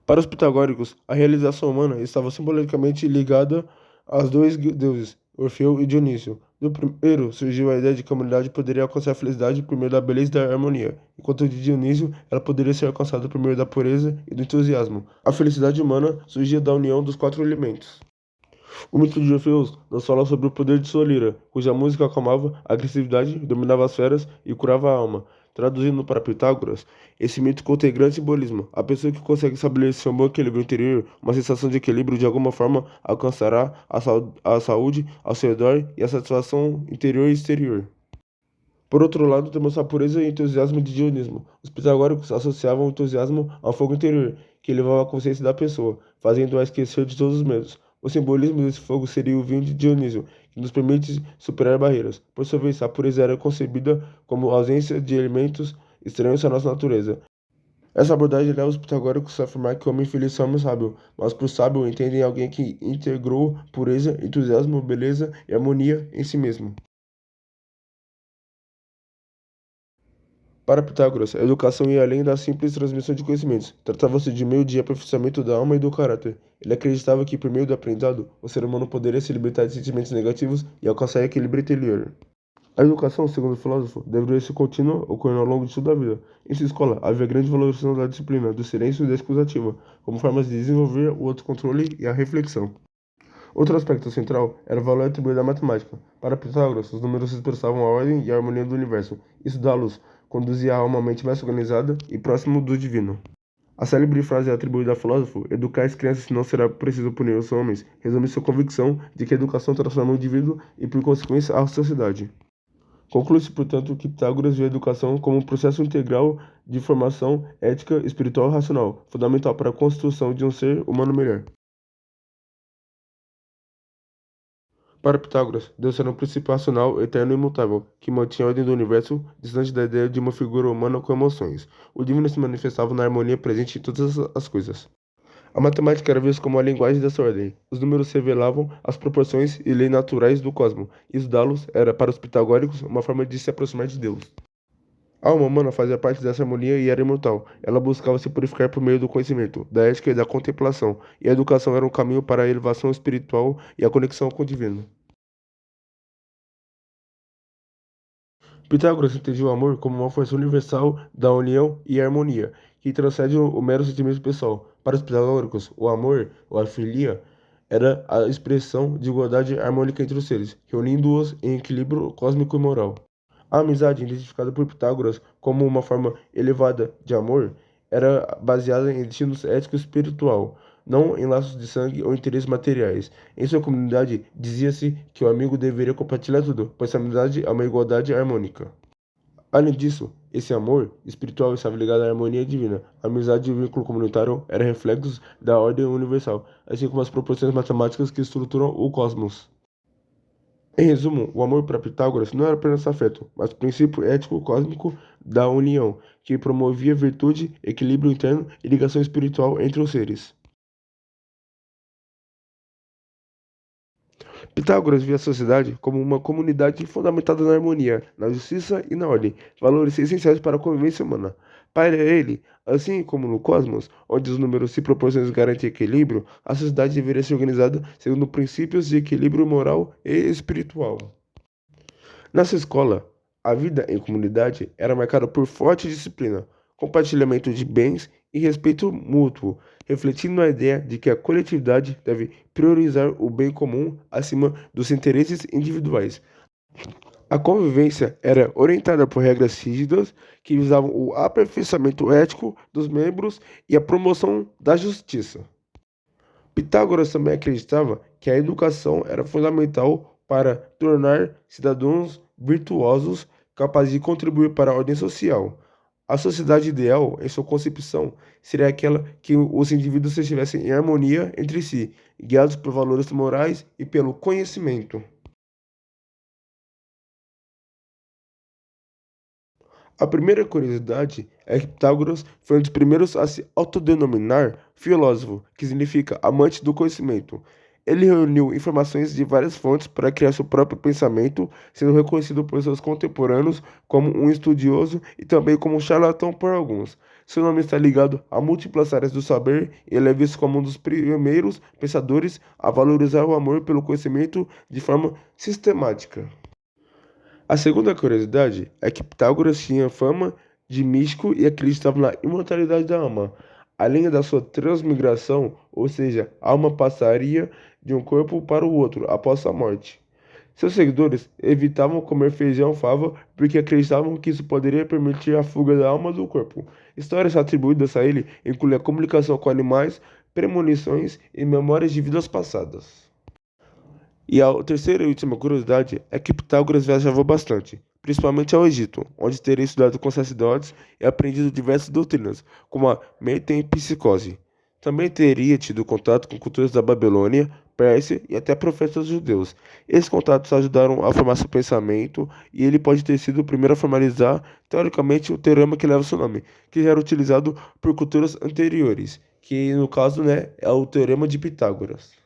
Para os pitagóricos, a realização humana estava simbolicamente ligada aos dois deuses, Orfeu e Dionísio. Do primeiro surgiu a ideia de que a humanidade poderia alcançar a felicidade por meio da beleza e da harmonia, enquanto de Dionísio ela poderia ser alcançada por meio da pureza e do entusiasmo. A felicidade humana surgia da união dos quatro elementos. O mito de Orfeu nos fala sobre o poder de sua lira, cuja música acalmava a agressividade, dominava as feras e curava a alma. Traduzindo para Pitágoras, esse mito contém grande simbolismo. A pessoa que consegue estabelecer um bom equilíbrio interior, uma sensação de equilíbrio de alguma forma, alcançará a saúde ao seu redor e a satisfação interior e exterior. Por outro lado, temos a pureza e entusiasmo de Dionismo. Os pitagóricos associavam o entusiasmo ao fogo interior, que elevava a consciência da pessoa, fazendo-a esquecer de todos os medos. O simbolismo desse fogo seria o vinho de Dionísio, que nos permite superar barreiras. Por sua vez, a pureza era concebida como ausência de elementos estranhos à nossa natureza. Essa abordagem leva os pitagóricos a afirmar que o homem feliz é um homem sábio, mas por sábio entendem alguém que integrou pureza, entusiasmo, beleza e harmonia em si mesmo. Para Pitágoras, a educação ia além da simples transmissão de conhecimentos. Tratava-se de meio de aperfeiçoamento da alma e do caráter. Ele acreditava que, por meio do aprendizado, o ser humano poderia se libertar de sentimentos negativos e alcançar equilíbrio interior. A educação, segundo o filósofo, deveria ser contínua, ocorrendo ao longo de toda a vida. Em sua escola, havia grande valorização da disciplina, do silêncio e da escuta ativa, como formas de desenvolver o autocontrole e a reflexão. Outro aspecto central era o valor atribuído à matemática. Para Pitágoras, os números expressavam a ordem e a harmonia do universo. Estudá-los conduzia a uma mente mais organizada e próximo do divino. A célebre frase atribuída ao filósofo, educar as crianças não será preciso punir os homens, resume sua convicção de que a educação transforma o indivíduo e, por consequência, a sociedade. Conclui-se, portanto, que Pitágoras vê a educação como um processo integral de formação ética, espiritual e racional, fundamental para a construção de um ser humano melhor. Para Pitágoras, Deus era um princípio racional, eterno e imutável, que mantinha a ordem do universo, distante da ideia de uma figura humana com emoções. O divino se manifestava na harmonia presente em todas as coisas. A matemática era vista como a linguagem dessa ordem. Os números revelavam as proporções e leis naturais do cosmos. Estudá-los era, para os pitagóricos, uma forma de se aproximar de Deus. A alma humana fazia parte dessa harmonia e era imortal. Ela buscava se purificar por meio do conhecimento, da ética e da contemplação, e a educação era um caminho para a elevação espiritual e a conexão com o divino. Pitágoras entendia o amor como uma força universal da união e harmonia, que transcende o mero sentimento pessoal. Para os pitagóricos, o amor, ou a filia, era a expressão de igualdade harmônica entre os seres, reunindo-os em equilíbrio cósmico e moral. A amizade, identificada por Pitágoras como uma forma elevada de amor, era baseada em destinos ético e espiritual, não em laços de sangue ou interesses materiais. Em sua comunidade, dizia-se que o amigo deveria compartilhar tudo, pois a amizade é uma igualdade harmônica. Além disso, esse amor espiritual estava ligado à harmonia divina. A amizade e o vínculo comunitário eram reflexos da ordem universal, assim como as proporções matemáticas que estruturam o cosmos. Em resumo, o amor para Pitágoras não era apenas afeto, mas princípio ético cósmico da união, que promovia virtude, equilíbrio interno e ligação espiritual entre os seres. Pitágoras via a sociedade como uma comunidade fundamentada na harmonia, na justiça e na ordem, valores essenciais para a convivência humana. Para ele, assim como no cosmos, onde os números e proporções garantem equilíbrio, a sociedade deveria ser organizada segundo princípios de equilíbrio moral e espiritual. Nessa escola, a vida em comunidade era marcada por forte disciplina, compartilhamento de bens e respeito mútuo, refletindo a ideia de que a coletividade deve priorizar o bem comum acima dos interesses individuais. A convivência era orientada por regras rígidas que visavam o aperfeiçoamento ético dos membros e a promoção da justiça. Pitágoras também acreditava que a educação era fundamental para tornar cidadãos virtuosos capazes de contribuir para a ordem social. A sociedade ideal, em sua concepção, seria aquela que os indivíduos estivessem em harmonia entre si, guiados por valores morais e pelo conhecimento. A primeira curiosidade é que Pitágoras foi um dos primeiros a se autodenominar filósofo, que significa amante do conhecimento. Ele reuniu informações de várias fontes para criar seu próprio pensamento, sendo reconhecido por seus contemporâneos como um estudioso e também como um charlatão por alguns. Seu nome está ligado a múltiplas áreas do saber e ele é visto como um dos primeiros pensadores a valorizar o amor pelo conhecimento de forma sistemática. A segunda curiosidade é que Pitágoras tinha fama de místico e acreditava na imortalidade da alma, além da sua transmigração, ou seja, a alma passaria de um corpo para o outro após sua morte. Seus seguidores evitavam comer feijão fava porque acreditavam que isso poderia permitir a fuga da alma do corpo. Histórias atribuídas a ele incluem a comunicação com animais, premonições e memórias de vidas passadas. E a terceira e última curiosidade é que Pitágoras viajava bastante, principalmente ao Egito, onde teria estudado com sacerdotes e aprendido diversas doutrinas, como a metempsicose. Também teria tido contato com culturas da Babilônia, Pérsia e até profetas judeus. Esses contatos ajudaram a formar seu pensamento e ele pode ter sido o primeiro a formalizar, teoricamente, o teorema que leva seu nome, que já era utilizado por culturas anteriores, que no caso, né, é o Teorema de Pitágoras.